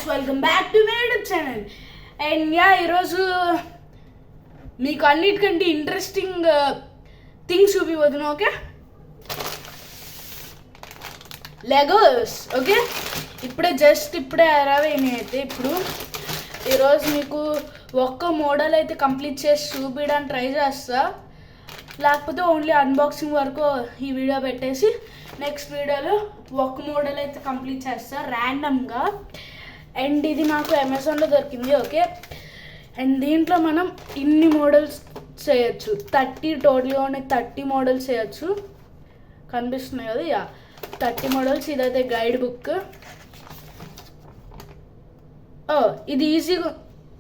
guys, welcome back to my YouTube channel. And yeah, ఈరోజు మీకు అన్నిటికంటే ఇంట్రెస్టింగ్ థింగ్స్ చూపిపోతున్నాను. Okay, Legos. ఓకే, ఇప్పుడే అరైవ్ అయినాయి. అయితే ఇప్పుడు ఈరోజు మీకు ఒక్క మోడల్ అయితే కంప్లీట్ చేసి చూపించడానికి ట్రై చేస్తా, లేకపోతే ఓన్లీ అన్బాక్సింగ్ వరకు ఈ వీడియో పెట్టేసి నెక్స్ట్ వీడియోలో ఒక్క మోడల్ అయితే కంప్లీట్ చేస్తా ర్యాండమ్గా. అండ్ ఇది నాకు అమెజాన్లో దొరికింది. ఓకే, అండ్ దీంట్లో మనం ఇన్ని మోడల్స్ చేయొచ్చు, 30 టోటల్గా ఉన్నాయి. 30 మోడల్స్ చేయొచ్చు, కనిపిస్తున్నాయి కదా. Yeah, 30 models. ఇదైతే గైడ్ బుక్. ఇది ఈజీగా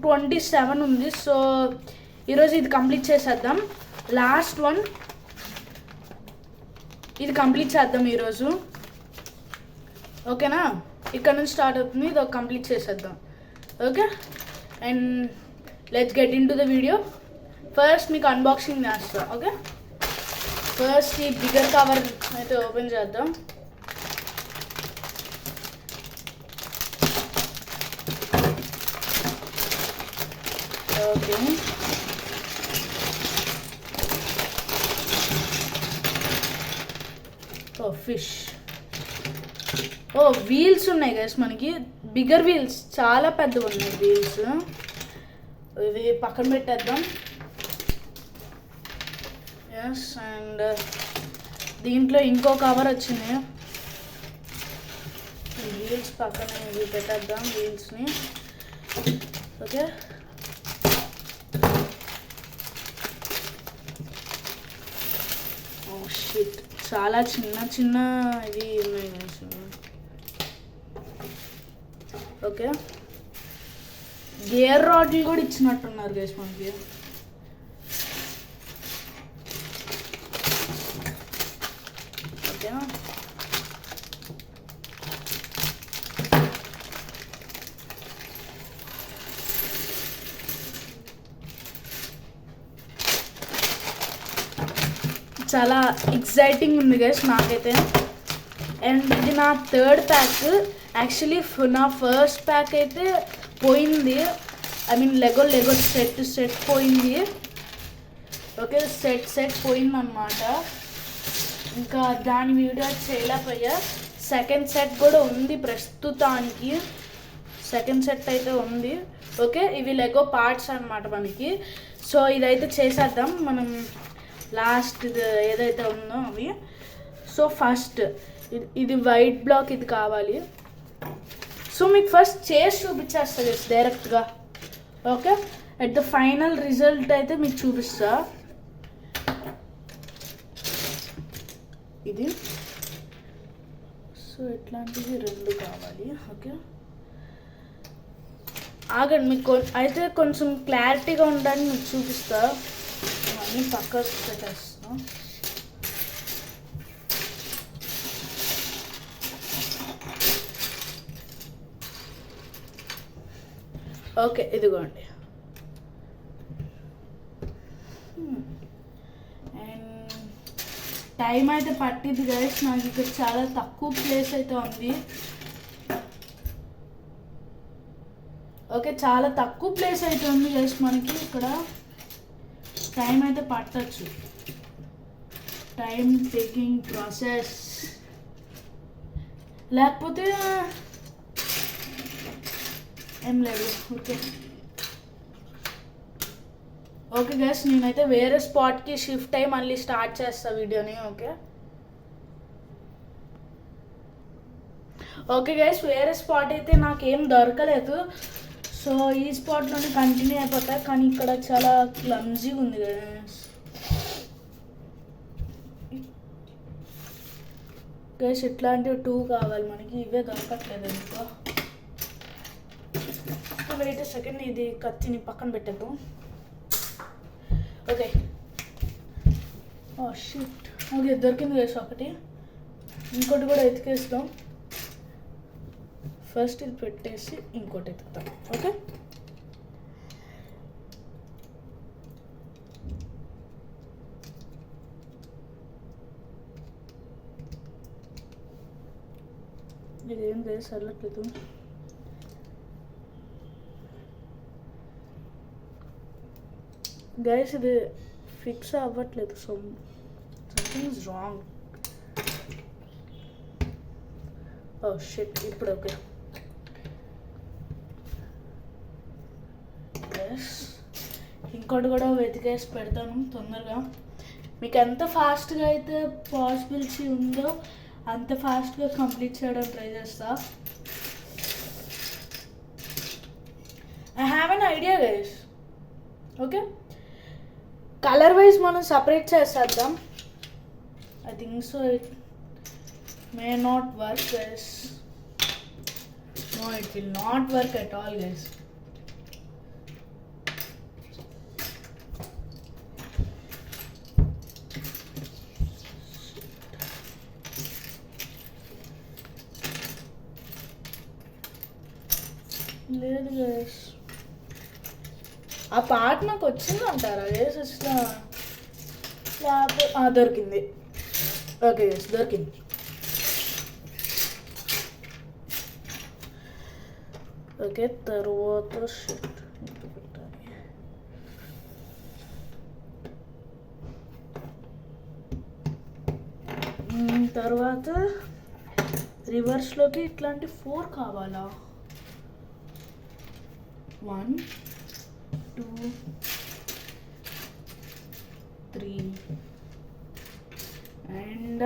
27 ఉంది. సో ఈరోజు ఇది కంప్లీట్ చేసేద్దాం. లాస్ట్ వన్ ఇది కంప్లీట్ చేద్దాం ఈరోజు. ఓకేనా, ఇక్కడ నుంచి స్టార్ట్ అవుతుంది, ఇది కంప్లీట్ చేసేద్దాం. Okay, and let's get in to the video. First మీకు అన్బాక్సింగ్ చేస్తా. ఓకే, ఫస్ట్ ఈ బిగ్గర్ కవర్ అయితే ఓపెన్ చేద్దాం. Okay, fish. వీల్స్ ఉన్నాయి గైస్, మనకి బిగ్గర్ వీల్స్, చాలా పెద్దవి ఉన్నాయి వీల్స్. ఇవి పక్కన పెట్టేద్దాం. ఎస్, అండ్ దీంట్లో ఇంకో కవర్ వచ్చింది. వీల్స్ పక్కన ఇవి పెట్టేద్దాం, వీల్స్ని. ఓకే, షిట్, చాలా చిన్న చిన్న ఇవి ఉన్నాయి. ఓకే, గేర్ రాడ్లు కూడా ఇచ్చినట్టున్నారు గైస్ మనకి. ఓకే, చాలా ఎక్సైటింగ్ ఉంది గైస్ నాకైతే. అండ్ ఇది నా థర్డ్ ప్యాక్. యాక్చువల్లీ నా ఫస్ట్ ప్యాక్ అయితే పోయింది. ఐ మీన్ లెగో సెట్ పోయింది. ఓకే, సెట్ పోయింది అన్నమాట. ఇంకా దాని వీడియో చేయలేకపోయా. సెకండ్ సెట్ కూడా ఉంది ప్రస్తుతానికి. సెకండ్ సెట్ అయితే ఉంది. ఓకే, ఇవి లెగో పార్ట్స్ అన్నమాట మనకి. సో ఇదైతే చేసేద్దాం మనం. లాస్ట్ ఇది ఏదైతే ఉందో అవి. సో ఫస్ట్ ఇది వైట్ బ్లాక్, ఇది కావాలి. సో మీకు ఫస్ట్ చేసి చూపించేస్తుంది డైరెక్ట్గా. Okay, at the final result అయితే మీకు చూపిస్తా. ఇది సో ఇట్లాంటివి 2 కావాలి. ఓకే, ఆగండి, మీకు అయితే కొంచెం క్లారిటీగా ఉండడానికి మీకు చూపిస్తా. అన్నీ పక్కకు పెట్టేస్తాం. ఓకే, ఇదిగోండి. అండ్ టైం అయితే పట్టింది గైస్, నాకు ఇక్కడ చాలా తక్కువ ప్లేస్ అయితే ఉంది. ఓకే, చాలా తక్కువ ప్లేస్ అయితే ఉంది గైస్ మనకి ఇక్కడ. టైం అయితే పట్టచ్చు, టైం టేకింగ్ ప్రాసెస్. లేకపోతే ఏం లేదు. ఓకే, ఓకే గైస్, నేనైతే వేరే స్పాట్కి షిఫ్ట్ అయ్యి మళ్ళీ స్టార్ట్ చేస్తా వీడియోని. ఓకే గైస్, వేరే స్పాట్ అయితే నాకేం దొరకలేదు. సో ఈ స్పాట్లోనే కంటిన్యూ అయిపోతాయి. కానీ ఇక్కడ చాలా క్లమ్జీగా ఉంది గైస్. గైస్ ఇట్లాంటివి 2 కావాలి మనకి, ఇవే దొరకట్లేదు ఇంట్లో. వెయిట్ సెకండ్, ఇది కత్తిని పక్కన పెట్టేద్దాం. Okay, shit. ఓకే, దొరికింది గైస్ ఒకటి. ఇంకోటి కూడా ఎతికేస్తాం. ఫస్ట్ ఇది పెట్టేసి ఇంకోటి ఎత్తుకుతాం. ఓకే, ఇదేం లేదు, సర్లట్లేదు. గైస్ ఇది ఫిక్స్ అవ్వట్లేదు. Something is wrong. Oh shit, ఇప్పుడు ఓకే. ఎస్, ఇంకోటి కూడా వెతికేసి పెడతాను తొందరగా. మీకు ఎంత ఫాస్ట్గా అయితే పాసిబిలిటీ ఉందో అంత ఫాస్ట్గా కంప్లీట్ చేయడం ట్రై చేస్తా. I have an idea guys. Okay, colour wise మనం సపరేట్ చేసేద్దాం. I think so. It may not work guys. No, it will not work at all guys. లేదు గైస్, ఆ పాట నాకు వచ్చిందంటారా గైస్? అసలు దొరికింది. ఓకే గైస్, దొరికింది. ఓకే, తర్వాత షిట్ పెట్టాలి. తర్వాత రివర్స్లోకి ఇట్లాంటి 4 కావాలా? 1 2 3 and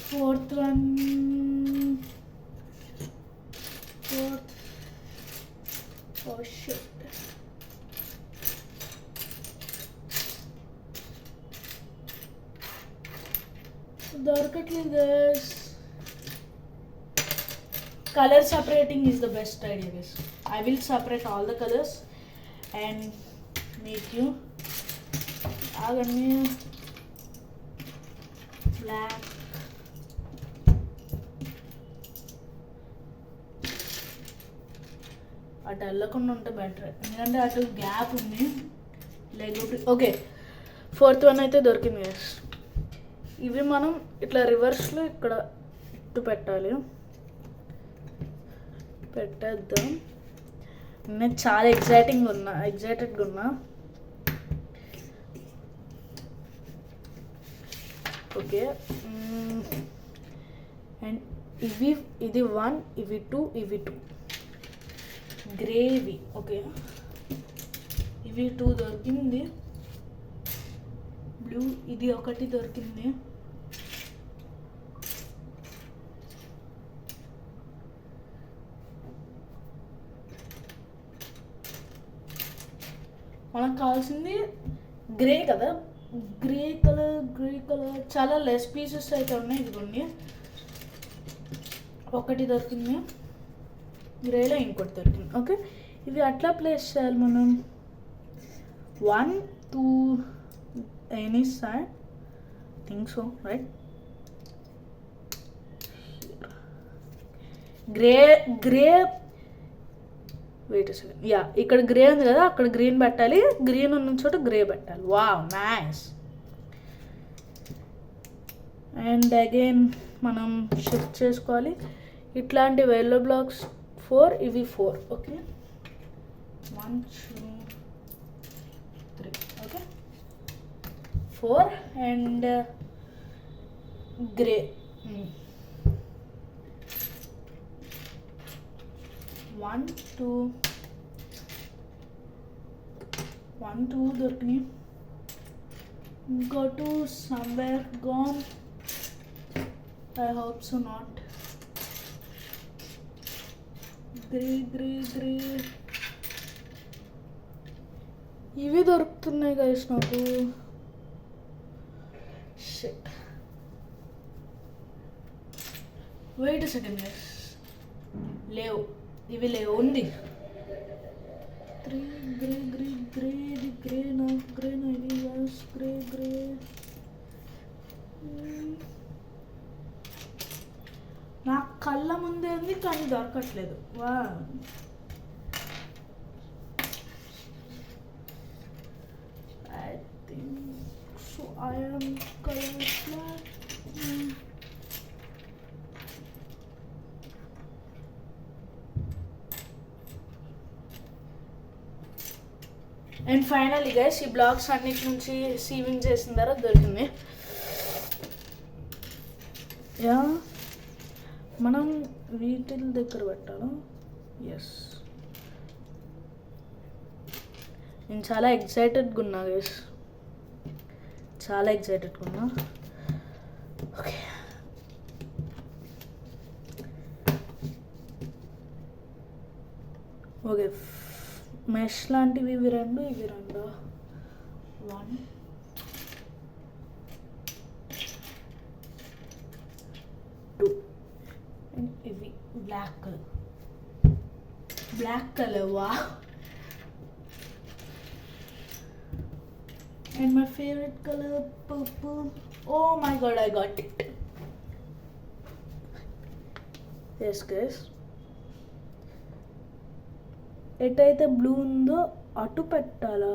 fourth one. Oh shit. దొరకట్లేదు guys. Color separating is the best idea guys. I will separate all the colors and make you black, అటు వెళ్ళకుండా ఉంటే బెటర్, ఎందుకంటే అటు గ్యాప్ ఉంది లెగ్. ఓకే, 4th వన్ అయితే దొరికింది గైస్. ఇవి మనం ఇట్లా రివర్స్లో ఇక్కడ ఇటు పెట్టేద్దాం. నేను చాలా ఎగ్జైటెడ్గా ఉన్నా. ఓకే, అండ్ ఇది 1, ఇవి 2, ఇవి 2 గ్రేవీ. ఓకే, ఇవి 2 దొరికింది. బ్లూ ఇది ఒకటి దొరికింది. మనకు కావాల్సింది గ్రే కదా. గ్రే కలర్ చాలా లెస్ పీసెస్ అయితే ఉన్నాయి. ఇదిగోండి, ఒకటి దొరికింది గ్రేలో, ఇంకోటి దొరికింది. ఓకే, ఇవి అట్లా ప్లేస్ చేయాలి మనం. 1 2 any side, think so right. Grey wait second. Yeah, ఇక్కడ గ్రే ఉంది కదా, అక్కడ గ్రీన్ పెట్టాలి. గ్రీన్ ఉన్న చోట గ్రే పెట్టాలి. Wow, nice. అండ్ అగైన్ మనం షిఫ్ట్ చేసుకోవాలి. ఇట్లాంటి ఎల్లో బ్లాక్స్ 4, ఇవి 4. ఓకే, 1 2 3. Okay, 4 and grey. 1 2 దొరికినాయి. Go to somewhere gone. I hope so not. Grey. ఇవి దొరుకుతున్నాయి గైస్ నాకు. Shit, wait second guys. లేవు, ఇవి లేవు. ఉంది 3 గ్రేనా ఇది గ్రే. నా కళ్ళ ముందే ఉంది కానీ దొరకట్లేదు. వా, I think so I am colorblind. And finally guys ఈ బ్లాగ్స్ అన్నిటి నుంచి సీవింగ్ చేసిన తర్వాత దొరికింది. యా మనం వీటి దగ్గర పెట్టాలా? ఎస్, నేను చాలా ఎక్సైటెడ్గా ఉన్నా గైస్, చాలా ఎక్సైటెడ్గా ఉన్నా. ఓకే, ఓకే మెష్ లాంటివి ఇవి రెండు 1 2 అండ్ ఇవి బ్లాక్ కలర్ వా. And my favorite color, purple. Oh my god, I got it. Yes guys, ఎటైతే బ్లూ ఉందో అటు పెట్టాలా?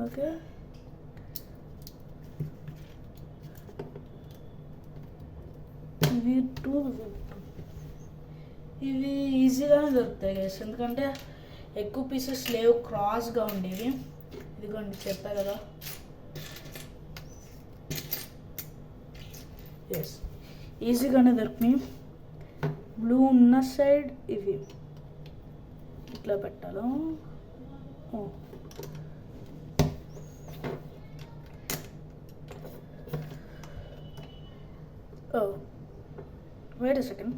ఓకే, ఇవి ఇవి ఈజీగానే దొరుకుతాయి గైస్, ఎందుకంటే ఎక్కువ పీసెస్ లేవు, క్రాస్గా ఉండేవి. ఇదిగోండి చెప్పా కదా. ఎస్, ఈజీగానే దొరికినాయి. బ్లూ ఉన్న సైడ్ ఇవి ఇట్లా పెట్టాలా? Wait a second.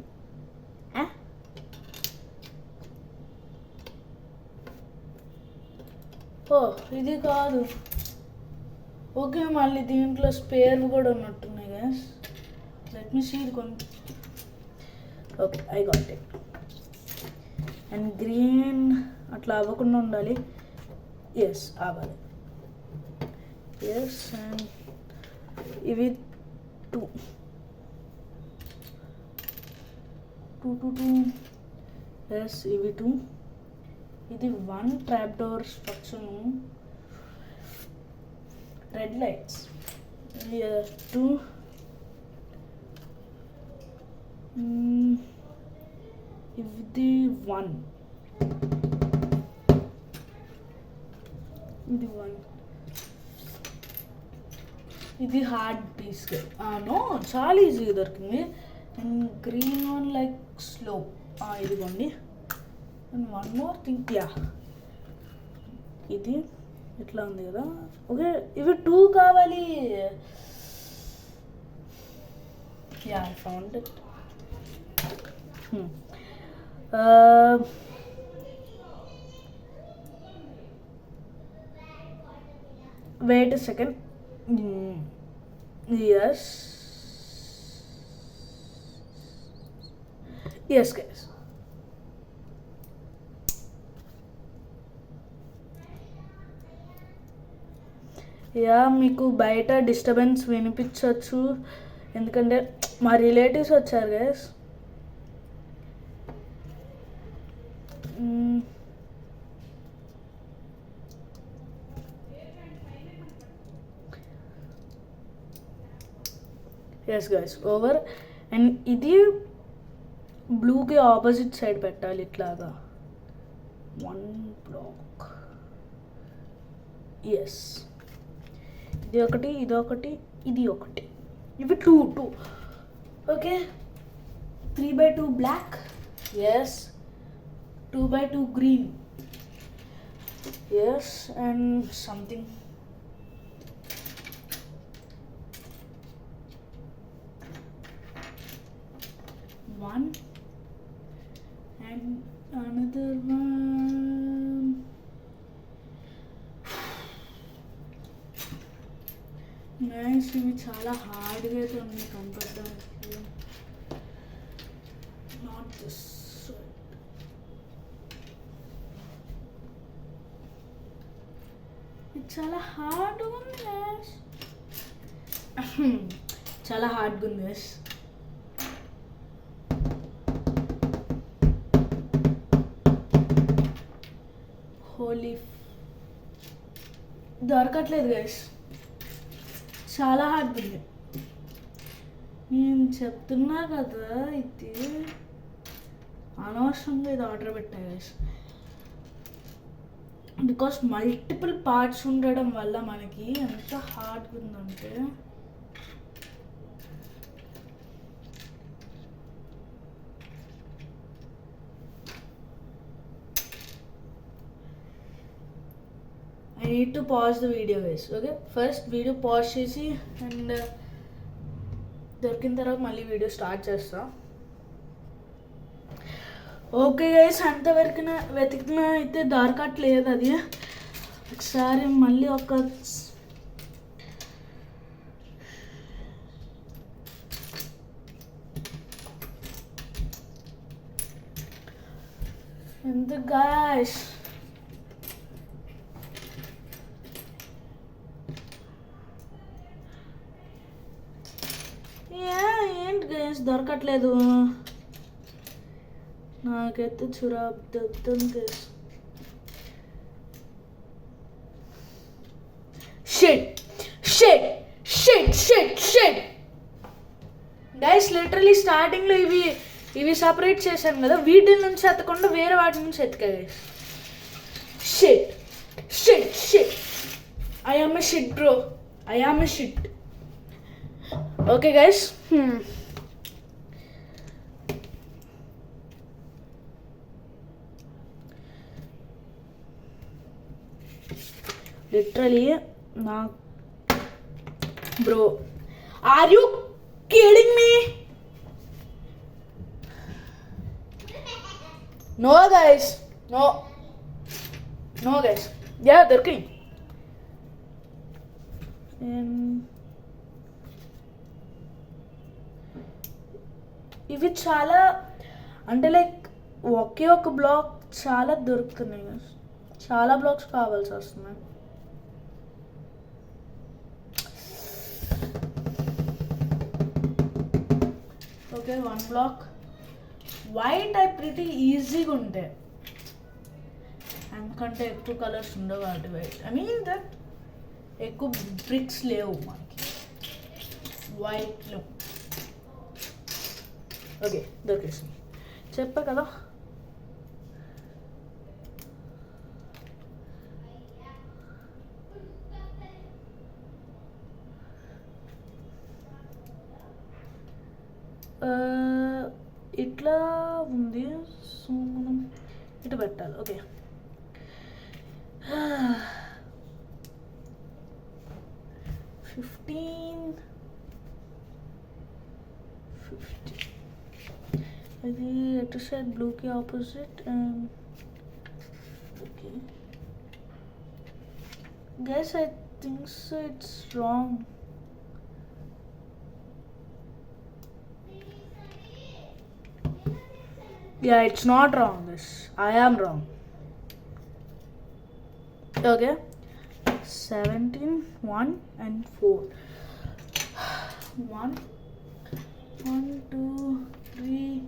ఇది కాదు. ఓకే, మళ్ళీ దీంట్లో స్పేర్ కూడా ఉన్నట్టున్నాయి గైస్. Let me see. ఇది కొంచెం okay, I got it. And green అట్లా అవ్వకుండా ఉండాలి. ఎస్, అవ్వాలి. ఎస్, అండ్ ఇవి 2 ఎస్, ఇవి 2. ఇది 1 trap door structure, red lights. 2 ఇది 1, ఇది 1. ఇది హార్డ్ పీస్. నో, చాలా ఈజీగా దొరికింది. And green one like slow. ఇదిగోండి. And 1 more thing. యా, ఇది ఇట్లా ఉంది కదా. ఓకే, ఇవి 2 కావాలి. Yeah, I found it. Wait a second. Yes guys, yeah మీకు బయట డిస్టర్బెన్స్ వినిపించవచ్చు, ఎందుకంటే మా రిలేటివ్స్ వచ్చారు guys. Yes guys, over. And ఇది బ్లూకి ఆపోజిట్ సైడ్ పెట్టాలి ఇట్లాగా. 1 బ్లాక్. ఎస్, ఇది ఒకటి, ఇది ఒకటి, ఇది ఒకటి. ఇవి 2. Okay, 3x2 block. Yes, 2x2 green. Yes, and something. One and another one. Nice. ఇవి చాలా హార్డ్గా అయితే ఉన్నాయి కనపడడానికి. Not this. ఇది చాలా హార్డ్గా ఉంది గైస్. చాలా హార్డ్గా ఉంది గైస్. హోలీ, దొరకట్లేదు గైస్, చాలా హార్డ్ ఉంది. నేను చెప్తున్నా కదా, ఇది అనవసరంగా ఇది ఆర్డర్ పెట్టా గైస్. బికాస్ మల్టిపుల్ పార్ట్స్ ఉండడం వల్ల మనకి ఎంత హార్డ్గా ఉందంటే I need to pause the video guys. Okay, first video pause చేసి అండ్ దొరికిన తర్వాత మళ్ళీ వీడియో స్టార్ట్ చేస్తా. ఓకే గైస్, అంతవరకు వెతికిన అయితే దొరకట్లేదు. అది ఒకసారి మళ్ళీ ఒక ఎందుకు గైస్ ఏంటి గైస్ దొరకట్లేదు నాకైతే చురాబ్దం guys. Shit shit shit shit shit guys, literally స్టార్టింగ్లో ఇవి సపరేట్ చేశాను కదా, వీటి నుంచి ఎత్తకుండా వేరే వాటి నుంచి ఎత్తుకా guys. Shit shit shit I am a shit bro, I am a shit. Okay guys, literally నా bro, are you kidding me? No guys, no guys. Yeah దొరికి ఇవి చాలా అంటే లైక్ ఒకే ఒక బ్లాక్ చాలా దొరుకుతున్నాయి, చాలా బ్లాక్స్ కావాల్సి వస్తున్నాయి. ఓకే, 1 బ్లాక్ వైట్ అయి ప్రిటీ ఈజీగా ఉంటాయి, ఎందుకంటే ఎక్కువ కలర్స్ ఉండవు వాటి వైట్. ఐ మీన్ దట్ ఎక్కువ బ్రిక్స్ లేవు మనకి వైట్లో. ఓకే దొరికేసింది, చెప్పా కదా. ఇట్లా ఉంది, సో మనం ఇటు పెట్టాలి. ఓకే, అది ఎటు సైడ్ బ్లూకి opposite. Okay guys, I think so it's wrong. Yeah, it's not wrong this. I am wrong. Okay, 17, 1 and 4. 1, 2, 3.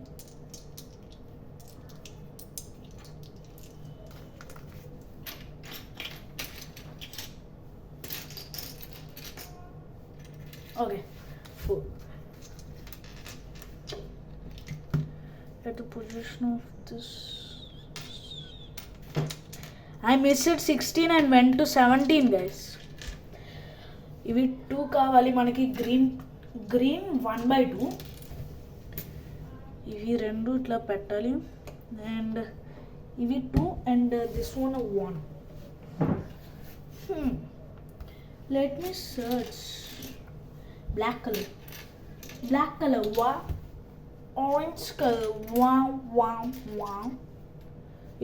Okay, 4. At the position of this, I missed 16 and went to 17 guys. ఇవి 2 కావాలి మనకి, green 1/2. ఇవి 2 ఇట్లా పెట్టాలి, and ఇవి 2 and this one 1. Let me search black colour wow, orange colour wow.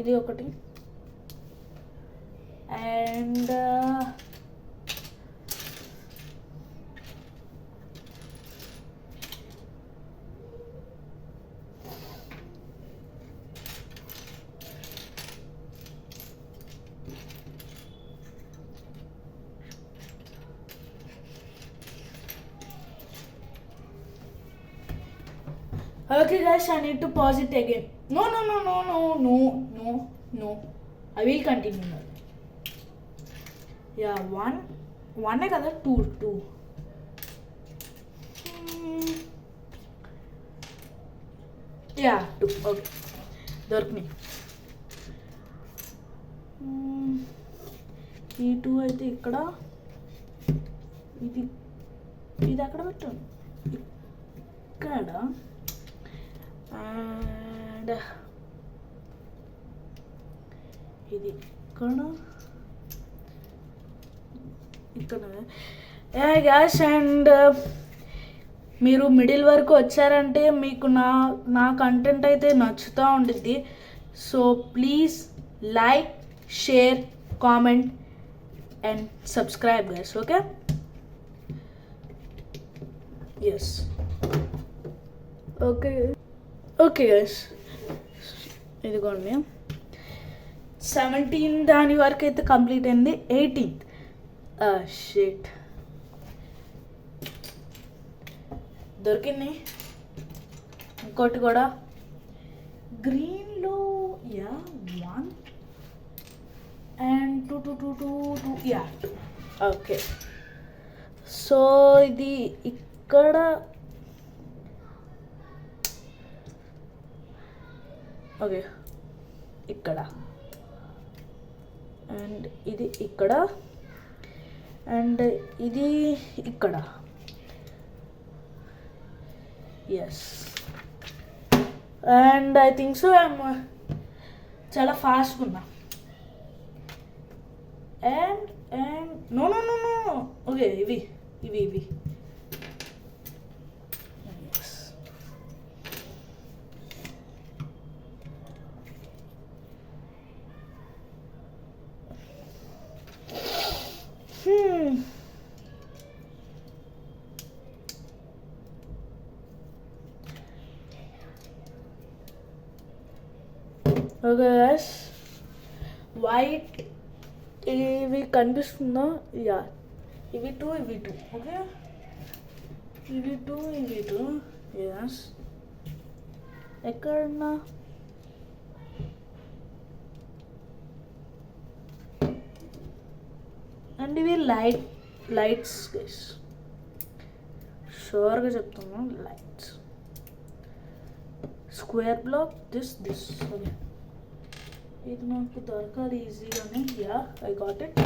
ఇది ఒకటి, and okay guys, I need to pause it again. No, I will continue now. Yeah, 1 kada 2. Yeah, 2. Okay, దొరికినాయి. ఈ 2 అయితే ఇక్కడ, ఇది అక్కడ పెట్టాను ఇక్కడ, అండ్ ఇది ఇక్కడ గ్యాస్. అండ్ మీరు మిడిల్ వరకు వచ్చారంటే మీకు నా కంటెంట్ అయితే నచ్చుతూ ఉండిద్ది. So please like, share, comment and subscribe guys. Okay, yes, okay guys, ఇదిగోండి 17 దాని వరకు అయితే కంప్లీట్ అయింది. 18th షిట్ దొరికింది. ఇంకోటి కూడా గ్రీన్లో 1 అండ్ 2 ఓకే. సో ఇది ఇక్కడ ఓకే, ఇక్కడ అండ్ ఇది ఇక్కడ అండ్ ఇది ఇక్కడ. Yes, and I think so I'm చాలా ఫాస్ట్గా ఉన్నా. అండ్ నో ఓకే, ఇవి ఓకే గైస్, వైట్ ఇవి కనిపిస్తుందా? ఇవి 2 ఓకే, ఇవి 2 ఎస్. ఎక్కడన్నా అండ్ ఇవి లైట్స్ గైస్, షూర్గా చెప్తున్నా, lights. Square block this okay, ఇది నాకు దొరకాలి ఈజీగానే. I got it.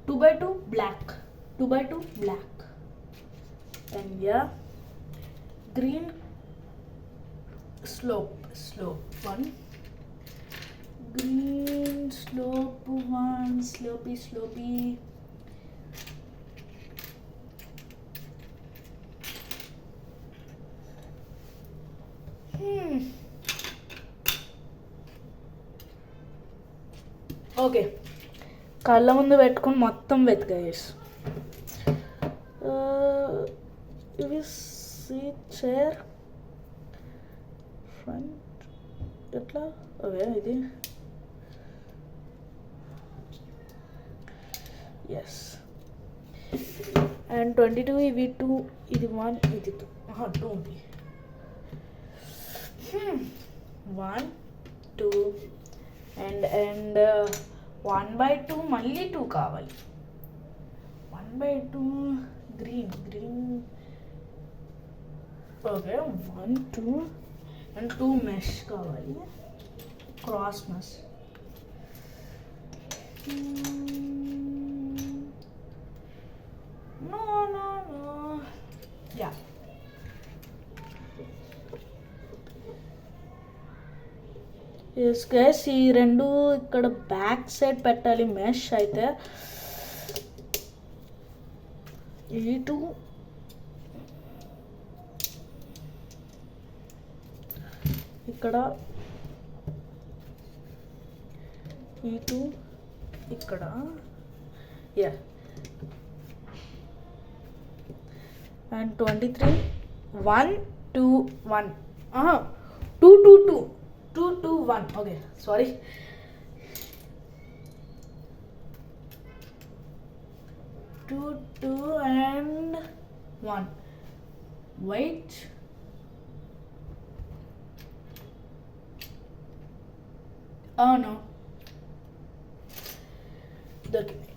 2x2 block and green slope 1, green slope 1, స్లోపీ. ఓకే, కళ్ళ ముందు పెట్టుకొని మొత్తం వెతికేసి ఇవి సీట్ చైర్ ఫ్రంట్ ఎట్లా? ఓకే, ఇది ఎస్. అండ్ 22 ఇవి 2, ఇది 1, ఇది 2, 2 ఉంది. 1, 2 అండ్ 1/2 మళ్ళీ 2 కావాలి. 1/2 గ్రీన్ ఓకే, 1, 2 అండ్ 2 మెష్ కావాలి, cross mesh. No yes guys, ఈ 2 ఇక్కడ బ్యాక్ సైడ్ పెట్టాలి మెష్. అయితే ఈ 2 ఇక్కడ, ఈ 2 ఇక్కడ. And 23 1 2 1 2 2 2 2 2 1 okay, sorry. 2 2 and 1. Wait. Oh no. దొరికింది.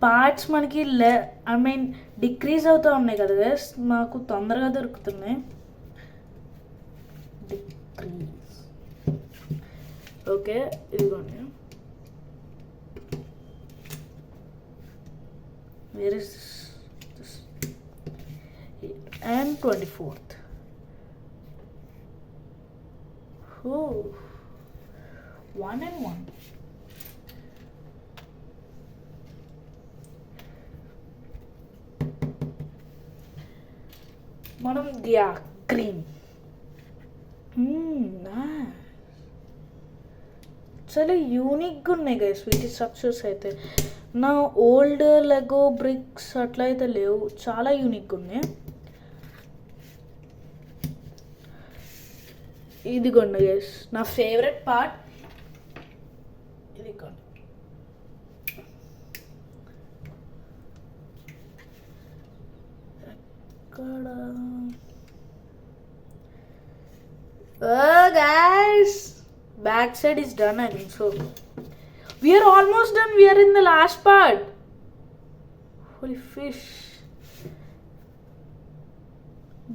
పార్ట్స్ మనకి డిక్రీజ్ అవుతూ ఉన్నాయి కదా గైస్, నాకు తొందరగా దొరుకుతున్నాయి. ఓకే, ఇదిగోండి. Where is this? And 24th. Oh, 1 and 1. మనం క్రీమ్ చాలా యూనిక్గా ఉన్నాయి గైస్ వీటి స్ట్రక్చర్స్ అయితే. నా ఓల్డ్ లెగో బ్రిక్స్ అట్లా అయితే లేవు, చాలా యూనిక్గా ఉన్నాయి. ఇదిగోండి గైస్ నా ఫేవరెట్ పార్ట్, ఇదిగోండి. ఎక్కడ guys, back side is done, I think so. We are almost done. We are in the last part. Holy fish.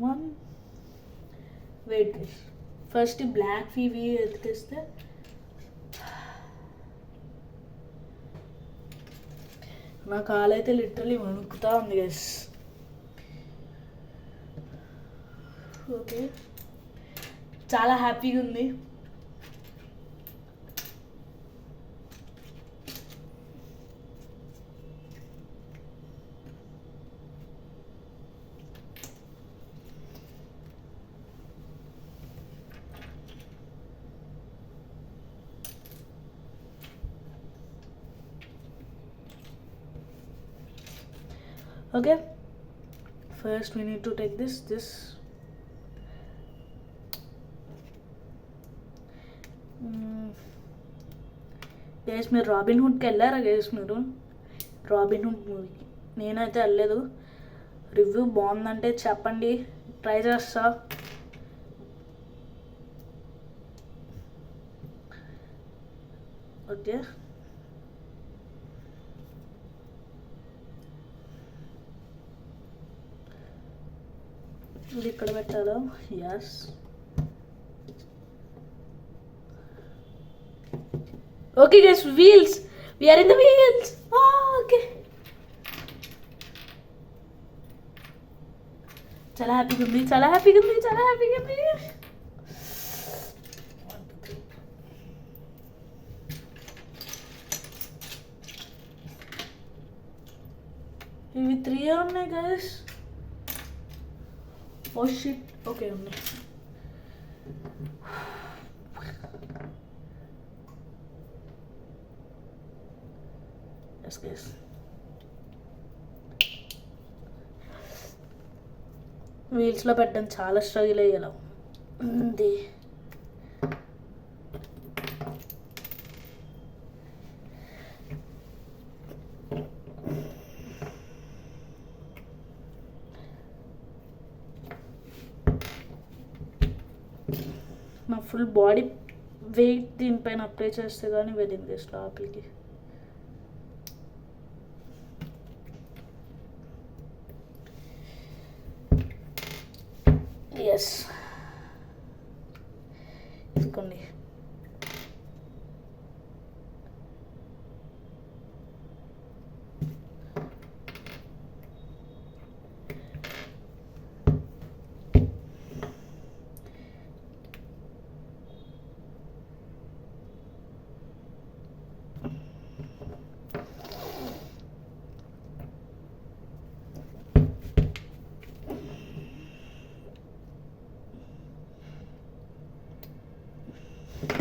One. Wait guys, first black PV ఎత్తికేస్తే నా కాలైతే లిటరలీ వణుకుతా ఉంది గైస్. ఓకే, చాలా హ్యాపీగా ఉంది. Okay, first we need to take this guys. మీరు robin హుడ్కి వెళ్ళారా guys? మీరు robin hood మూవీకి? నేనైతే వెళ్ళలేదు. రివ్యూ బాగుందంటే చెప్పండి, ట్రై చేస్తా. ఓకే, ఇది ఇక్కడ పెట్టాలా? Yes. Okay guys, wheels. We are in the wheels. Okay. చాలా హ్యాపీగా ఉంది, చాలా హ్యాపీగా ఉంది, చాలా హ్యాపీగా ఉంది. ఇవి 3 ఉన్నాయి గైస్. Oh shit. ఓకే, ఉన్నాయి. వీల్స్లో పెట్టడం చాలా స్ట్రగుల్ అయ్యేలా ఉంది. నా ఫుల్ బాడీ వెయిట్ దీనిపైన అప్లై చేస్తే కానీ వెళ్ళింది గైస్ లోపలికి. ఎస్, తీసుకోండి.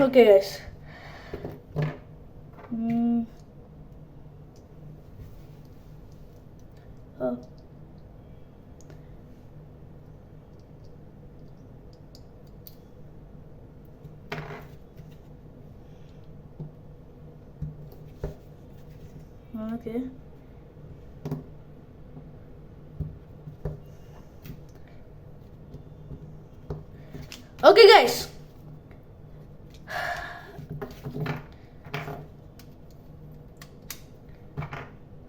Okay guys, oh. Okay. Okay guys,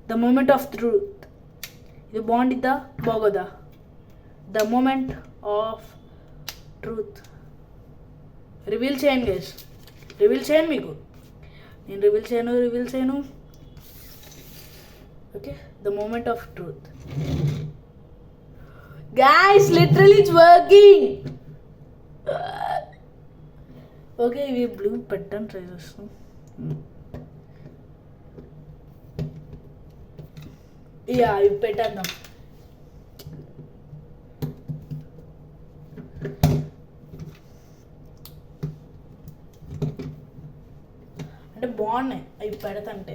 the moment of truth. ఇది బాగుండిద్దా బాగోదా? The moment of truth. Reveal చేయండి గైస్. రివీల్ చేయను మీకు, నేను రివీల్ చేయను. Okay, the moment of truth. Guys literally it's working. Okay, ఇవి బ్లూ పెట్టని ట్రై చేస్తాం. యా, ఇవి పెట్టేద్దాం. అంటే బాగున్నాయి అవి పెడతంటే,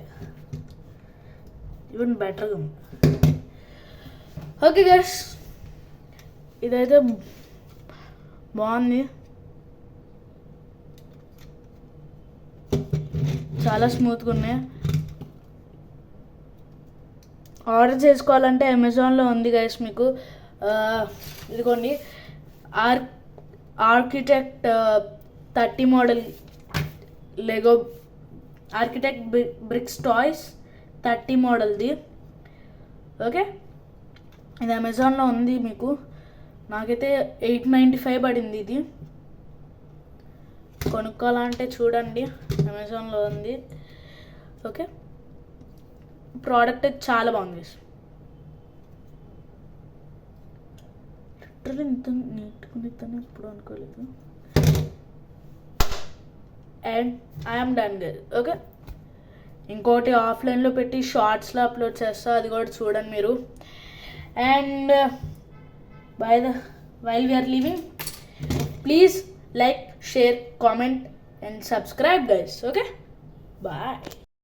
ఈవెన్ బెటర్గా ఉంది. ఓకే గైస్, ఇదైతే బాగుంది, చాలా స్మూత్గా ఉన్నాయి. ఆర్డర్ చేసుకోవాలంటే అమెజాన్లో ఉంది గైస్. మీకు ఇదిగోండి, architect 30 model Lego architect bricks toys 30 మోడల్ది. ఓకే, ఇది అమెజాన్లో ఉంది. మీకు నాకైతే 895 పడింది. ఇది కొనుక్కోవాలంటే చూడండి, అమెజాన్లో ఉంది. ఓకే, ప్రోడక్ట్ చాలా బాగుంది. ఇంత నీట్గా ఇస్తాను ఎప్పుడు అనుకోలేదు. And I'm done guys. Okay, ఇంకోటి ఆఫ్లైన్లో పెట్టి షార్ట్స్లో అప్లోడ్ చేస్తా, అది కూడా చూడండి మీరు. And while we are leaving, please like, share, comment and subscribe guys. Okay, bye.